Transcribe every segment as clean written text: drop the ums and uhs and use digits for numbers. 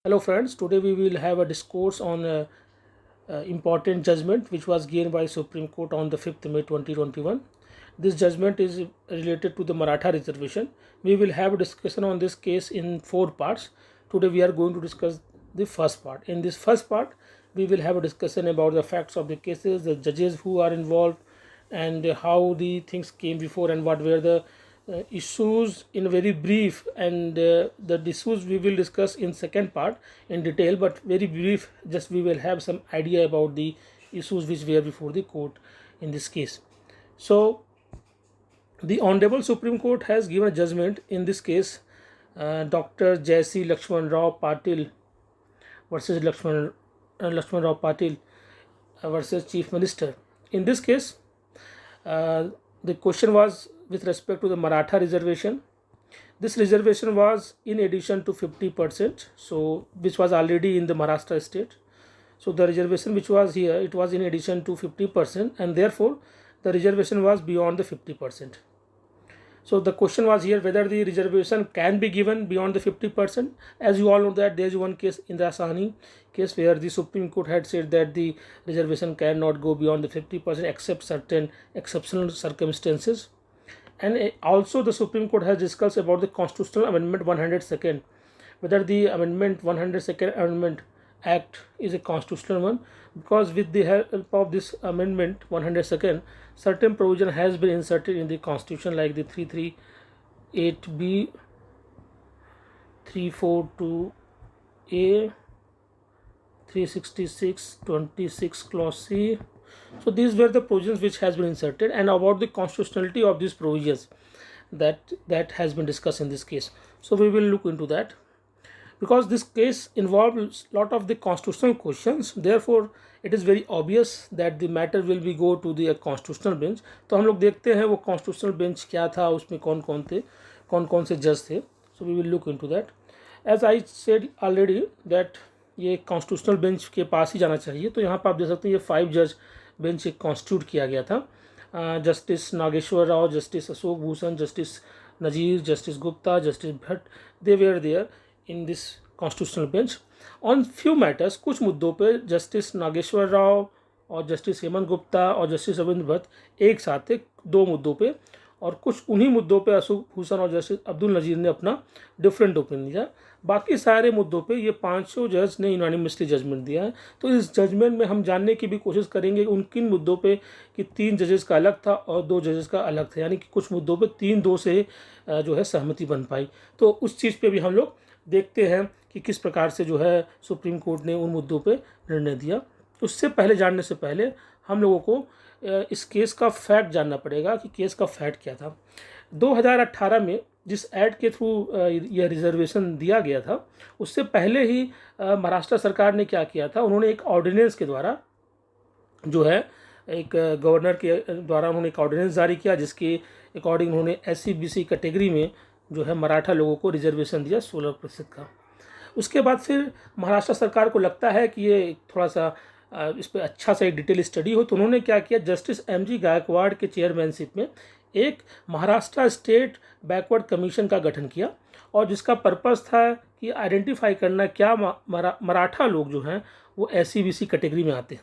Hello friends, today we will have a discourse on important judgment which was given by Supreme Court on the 5th May 2021. This judgment is related to the Maratha reservation. We will have a discussion on this case in four parts. Today we are going to discuss the first part. In this first part, we will have a discussion about the facts of the cases, the judges who are involved, and how the things came before and what were the issues in very brief, and the issues we will discuss in second part in detail, but very brief, just we will have some idea about the issues which were before the court in this case. So the Honorable Supreme Court has given a judgment in this case, Dr. Jaisi Lakshman Rao Patil versus Lakshman Rao Patil versus Chief Minister. In this case, the question was with respect to the Maratha reservation. This reservation was in addition to 50%, so which was already in the Maharashtra state. So the reservation which was here, it was in addition to 50%, and therefore the reservation was beyond the 50%. So the question was here whether the reservation can be given beyond the 50%. As you all know that there is one case, Indira Sahni case, where the Supreme Court had said that the reservation cannot go beyond the 50% except certain exceptional circumstances. And also the Supreme Court has discussed about the Constitutional Amendment 102nd, whether the Amendment 102nd Amendment Act is a constitutional one, because with the help of this Amendment 102nd, certain provision has been inserted in the Constitution, like the 338B, 342A, 366(26) clause C. So these were the provisions which has been inserted, and about the constitutionality of these provisions that has been discussed in this case. So we will look into that, because this case involves lot of the constitutional questions. Therefore it is very obvious that the matter will be go to the constitutional bench. तो हम लोग देखते हैं वो constitutional bench क्या था, उसमें कौन कौन से जज थे. So we will look into that. As I said already that ये कॉन्स्टिट्यूशनल बेंच के पास ही जाना चाहिए. तो यहाँ पर आप देख सकते हैं ये 5 जज बेंच एक कॉन्स्टिट्यूट किया गया था. Justice Nageshwar Rao, justice Ashok Bhushan, justice Nazeer, justice Gupta, justice Bhatt, they were there in this constitutional bench on few matters. कुछ मुद्दों पे जस्टिस नागेश्वर राव और जस्टिस हेमंत गुप्ता और जस्टिस रविंद्र भट्ट एक साथ थे 2 मुद्दों पे, और कुछ उन्हीं मुद्दों पे अशोक भूषण और जस्टिस अब्दुल नजीर ने अपना डिफरेंट ओपिनियन दिया. बाकी सारे मुद्दों पे ये 500 जज ने यूनानिमसली जजमेंट दिया है. तो इस जजमेंट में हम जानने की भी कोशिश करेंगे उन किन मुद्दों पे कि 3 जजेस का अलग था और 2 जजेस का अलग था, यानी कि कुछ मुद्दों पे 3-2 से जो है सहमति बन पाई. तो उस चीज़ पे भी हम लोग देखते हैं कि किस प्रकार से जो है सुप्रीम कोर्ट ने उन मुद्दों पे निर्णय दिया. उससे पहले जानने से पहले हम लोगों को इस केस का फैक्ट जानना पड़ेगा कि केस का फैक्ट क्या था. 2018 में जिस ऐड के थ्रू यह रिजर्वेशन दिया गया था, उससे पहले ही महाराष्ट्र सरकार ने क्या किया था, उन्होंने एक ऑर्डिनेंस के द्वारा जो है एक गवर्नर के द्वारा उन्होंने एक ऑर्डिनेंस जारी किया, जिसके अकॉर्डिंग उन्होंने SC/BC कैटेगरी में जो है मराठा लोगों को रिजर्वेशन दिया 16% का. उसके बाद फिर महाराष्ट्र सरकार को लगता है कि ये थोड़ा सा इस पर अच्छा सा एक डिटेल स्टडी हो, तो उन्होंने क्या किया, जस्टिस MG गायकवाड़ के चेयरमैनशिप में एक महाराष्ट्र स्टेट बैकवर्ड कमीशन का गठन किया, और जिसका पर्पस था कि आइडेंटिफाई करना क्या मराठा लोग जो हैं वो SC/BC कैटेगरी में आते हैं.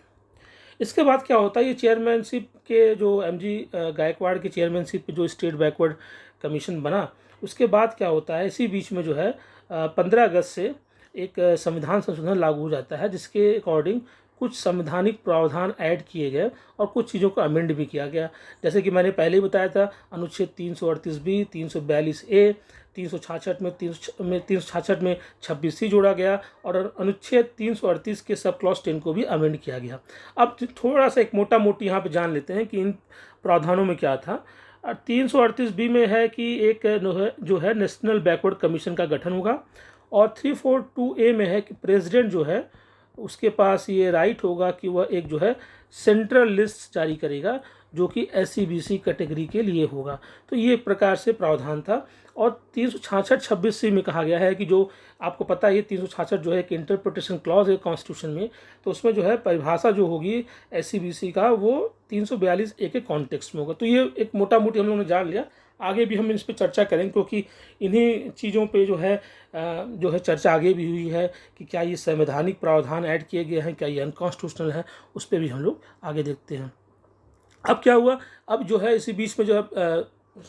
इसके बाद क्या होता है, ये चेयरमैनशिप के जो MG गायकवाड़ के चेयरमैनशिप पे जो स्टेट बैकवर्ड कमीशन बना, उसके बाद क्या होता है, इसी बीच में जो है 15 अगस्त से एक संविधान संशोधन लागू हो जाता है, जिसके अकॉर्डिंग कुछ संवैधानिक प्रावधान ऐड किए गए और कुछ चीज़ों को अमेंड भी किया गया. जैसे कि मैंने पहले ही बताया था, अनुच्छेद 338B, 342A, 366 में 366 में 26C जोड़ा गया, और अनुच्छेद 338 के सब क्लॉज 10 को भी अमेंड किया गया. अब थोड़ा सा एक मोटा मोटी यहाँ पे जान लेते हैं कि इन प्रावधानों में क्या था. 338B में है कि एक जो है नेशनल बैकवर्ड कमीशन का गठन होगा, और 342A में है कि प्रेसिडेंट जो है उसके पास ये राइट होगा कि वह एक जो है सेंट्रल लिस्ट जारी करेगा जो कि SC/BC कैटेगरी के लिए होगा. तो ये प्रकार से प्रावधान था. और 366(26C) में कहा गया है कि जो आपको पता है ये 366 जो है एक इंटरप्रिटेशन क्लॉज है कॉन्स्टिट्यूशन में, तो उसमें जो है परिभाषा जो होगी SC/BC का वो 342A के कॉन्टेक्स्ट में होगा. तो ये एक मोटा मोटी हम लोगों ने जान लिया. आगे भी हम इस पर चर्चा करेंगे, क्योंकि इन्हीं चीज़ों पे जो है चर्चा आगे भी हुई है कि क्या ये संवैधानिक प्रावधान ऐड किए गए हैं, क्या ये अनकॉन्स्टिट्यूशनल है, उस पर भी हम लोग आगे देखते हैं। अब क्या हुआ, अब जो है इसी बीच में जो है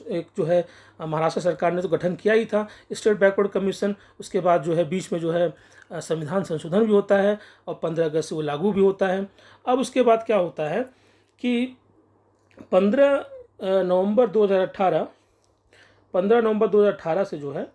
एक जो है महाराष्ट्र सरकार ने तो गठन किया ही था स्टेट बैकवर्ड कमीशन। उसके बाद जो है बीच में जो है संविधान संशोधन भी होता है और 15 अगस्त से वो लागू भी होता है। अब उसके बाद क्या होता है कि 15 नवंबर 2018 से जो है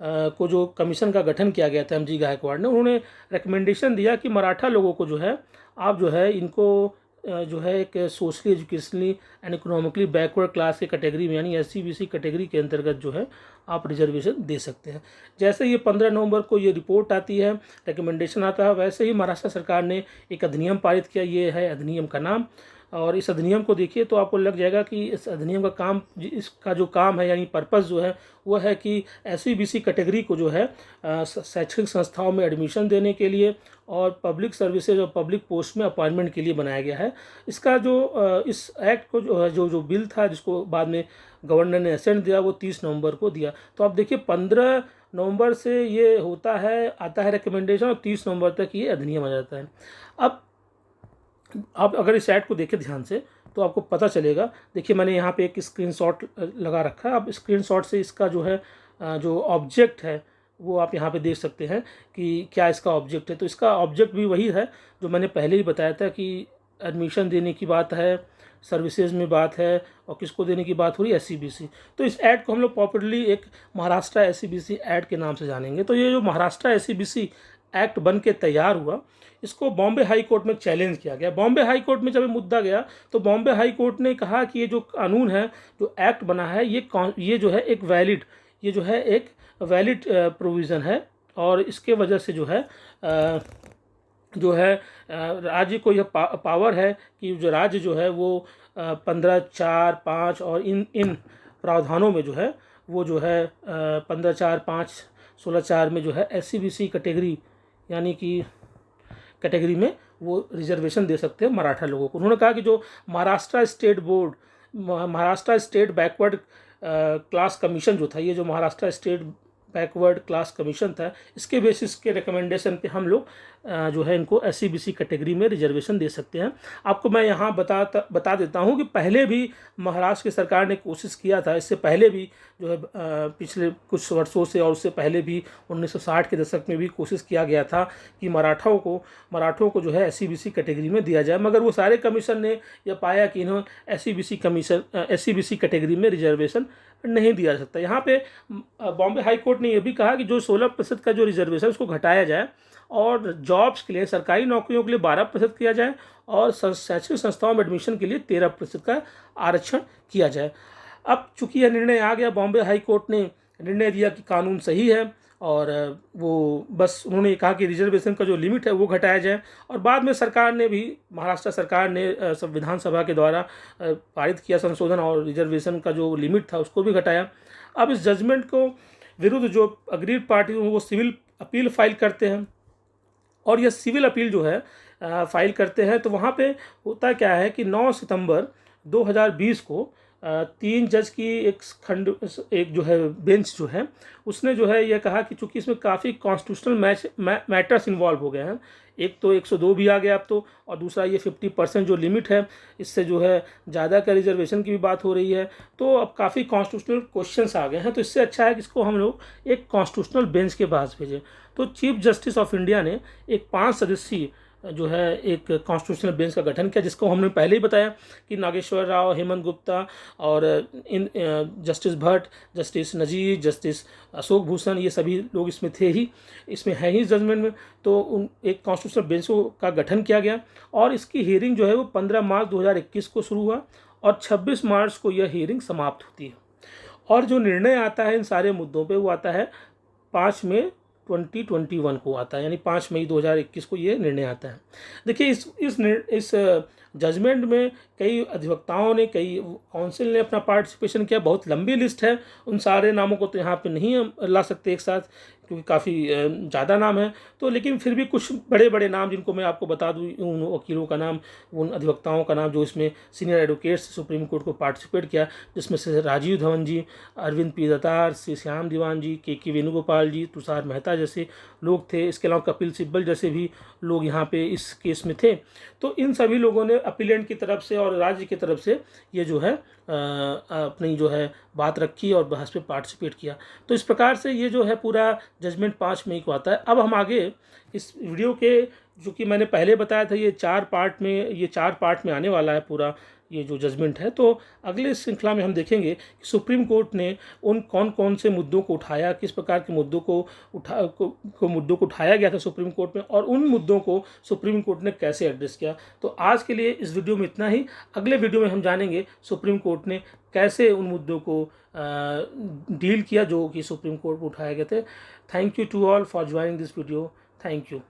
को जो कमीशन का गठन किया गया था एम जी गायकवाड़ ने, उन्होंने रिकमेंडेशन दिया कि मराठा लोगों को जो है आप जो है इनको जो है एक socially educationally and economically backward class के कैटेगरी में यानी SC/BC कैटेगरी के अंतर्गत जो है आप रिजर्वेशन दे सकते हैं। जैसे ये 15 नवंबर को ये रिपोर्ट आती है, रिकमेंडेशन आता है, वैसे ही महाराष्ट्र सरकार ने एक अधिनियम पारित किया। ये है अधिनियम का नाम, और इस अधिनियम को देखिए तो आपको लग जाएगा कि इस अधिनियम का काम, इसका जो काम है यानी पर्पस जो है वो है कि SC/BC कैटेगरी को जो है शैक्षणिक संस्थाओं में एडमिशन देने के लिए और पब्लिक सर्विसेज और पब्लिक पोस्ट में अपॉइंटमेंट के लिए बनाया गया है। इसका जो इस एक्ट को जो है जो बिल था जिसको बाद में गवर्नर ने असेंट दिया वो 30 नवंबर को दिया। तो आप देखिए 15 नवंबर से ये होता है, आता है रिकमेंडेशन, और 30 नवंबर तक ये अधिनियम आ जाता है। अब आप अगर इस ऐड को देखें ध्यान से तो आपको पता चलेगा। देखिए मैंने यहाँ पे एक स्क्रीनशॉट लगा रखा है, आप स्क्रीनशॉट से इसका जो है जो ऑब्जेक्ट है वो आप यहाँ पे देख सकते हैं कि क्या इसका ऑब्जेक्ट है। तो इसका ऑब्जेक्ट भी वही है जो मैंने पहले ही बताया था कि एडमिशन देने की बात है, सर्विसेज में बात है, और किसको देने की बात हो रही है, SC/BC। तो इस ऐड को हम लोग पॉपुलरली एक महाराष्ट्र SC/BC ऐड के नाम से जानेंगे। तो ये जो महाराष्ट्र SC/BC एक्ट बन के तैयार हुआ, इसको बॉम्बे हाई कोर्ट में चैलेंज किया गया। बॉम्बे हाई कोर्ट में जब ये मुद्दा गया तो बॉम्बे हाई कोर्ट ने कहा कि ये जो कानून है, जो एक्ट बना है, ये जो है एक वैलिड, ये जो है एक वैलिड प्रोविज़न है, और इसके वजह से जो है राज्य को यह पावर है कि जो राज्य जो है वो 15, 4, 5 और इन प्रावधानों में जो है वो जो है 15, 4, 5, 16, 4 में जो है SC/BC कैटेगरी यानी कि कैटेगरी में वो रिजर्वेशन दे सकते हैं मराठा लोगों को। उन्होंने कहा कि जो Maharashtra state board, Maharashtra state backward class commission जो था, ये जो Maharashtra state backward class commission था, इसके बेसिस के रिकमेंडेशन पे हम लोग जो है इनको SC/BC कैटेगरी में रिजर्वेशन दे सकते हैं। आपको मैं यहाँ बता देता हूँ कि पहले भी महाराष्ट्र की सरकार ने कोशिश किया था, इससे पहले भी जो है पिछले कुछ वर्षों से और उससे पहले भी 1960 के दशक में भी कोशिश किया गया था कि मराठों को जो है SC/BC कैटेगरी में दिया जाए, मगर वो सारे कमीशन ने यह पाया कि इन्हें SC/BC कैटेगरी में रिजर्वेशन नहीं दिया जा सकता। यहाँ पे बॉम्बे हाई कोर्ट ने यह भी कहा कि जो 16% का जो रिजर्वेशन उसको घटाया जाए और जॉब्स के लिए, सरकारी नौकरियों के लिए 12% किया जाए और शैक्षणिक संस्थाओं में एडमिशन के लिए 13% का आरक्षण किया जाए। अब चूंकि यह निर्णय आ गया, बॉम्बे हाई कोर्ट ने निर्णय दिया कि कानून सही है, और वो बस उन्होंने कहा कि रिजर्वेशन का जो लिमिट है वो घटाया जाए, और बाद में सरकार ने भी, महाराष्ट्र सरकार ने विधानसभा के द्वारा पारित किया संशोधन और रिजर्वेशन का जो लिमिट था उसको भी घटाया। अब इस जजमेंट को विरुद्ध जो अग्रीड पार्टी वो सिविल अपील फाइल करते हैं, और यह सिविल अपील जो है फाइल करते हैं। तो वहाँ पे होता क्या है कि 9 सितंबर 2020 को 3 जज की एक जो है बेंच जो है उसने जो है यह कहा कि चूंकि इसमें काफ़ी कॉन्स्टिट्यूशनल मैटर्स इन्वॉल्व हो गए हैं, एक तो 102 भी आ गया अब तो, और दूसरा ये 50% जो लिमिट है, इससे जो है ज़्यादा का रिजर्वेशन की भी बात हो रही है, तो अब काफ़ी कॉन्स्टिट्यूशनल क्वेश्चंस आ गए हैं। तो इससे अच्छा है कि इसको हम लोग एक कॉन्स्टिट्यूशनल बेंच के पास भेजें। तो चीफ जस्टिस ऑफ इंडिया ने एक 5 सदस्यीय जो है एक कॉन्स्टिट्यूशनल बेंच का गठन किया, जिसको हमने पहले ही बताया कि नागेश्वर राव, हेमंत गुप्ता और इन justice Bhatt, justice Nazeer, justice Ashok Bhushan, ये सभी लोग इसमें थे ही, इसमें है ही जजमेंट में। तो एक कॉन्स्टिट्यूशनल बेंच का गठन किया गया, और इसकी हियरिंग जो है वो 15 मार्च 2021 को शुरू हुआ, और 26 मार्च को यह हियरिंग समाप्त होती है। और जो निर्णय आता है इन सारे मुद्दों पे वो आता है 5 मई 2021 को आता है, यानी 5 मई 2021 को ये निर्णय आता है। देखिए इस जजमेंट में कई अधिवक्ताओं ने, कई काउंसिल ने अपना पार्टिसिपेशन किया। बहुत लंबी लिस्ट है, उन सारे नामों को तो यहाँ पे नहीं ला सकते एक साथ, क्योंकि काफ़ी ज़्यादा नाम है, तो लेकिन फिर भी कुछ बड़े बड़े नाम जिनको मैं आपको बता दूँ, उन वकीलों का नाम, उन अधिवक्ताओं का नाम जो इसमें सीनियर एडवोकेट्स सुप्रीम कोर्ट को पार्टिसिपेट किया, जिसमें से राजीव धवन जी, अरविंद पी दतार, श्री श्याम दीवान जी, के वेणुगोपाल जी, तुषार मेहता जैसे लोग थे। इसके अलावा कपिल सिब्बल जैसे भी लोग यहाँ पे इस केस में थे। तो इन सभी लोगों ने अपीलेंट की तरफ से और राज्य की तरफ से ये जो है अपनी जो है बात रखी और बहस पे पार्टिसिपेट किया। तो इस प्रकार से ये जो है पूरा जजमेंट 5 मई को आता है। अब हम आगे इस वीडियो के, जो कि मैंने पहले बताया था, ये 4 पार्ट में आने वाला है पूरा ये जो जजमेंट है। तो अगले श्रृंखला में हम देखेंगे कि सुप्रीम कोर्ट ने उन कौन कौन से मुद्दों को उठाया, किस प्रकार के मुद्दों को मुद्दों को उठाया गया था सुप्रीम कोर्ट में, और उन मुद्दों को सुप्रीम कोर्ट ने कैसे एड्रेस किया। तो आज के लिए इस वीडियो में इतना ही। अगले वीडियो में हम जानेंगे सुप्रीम कोर्ट ने कैसे उन मुद्दों को डील किया जो कि सुप्रीम कोर्ट में उठाए गए थे। Thank you to all for joining this video. Thank you.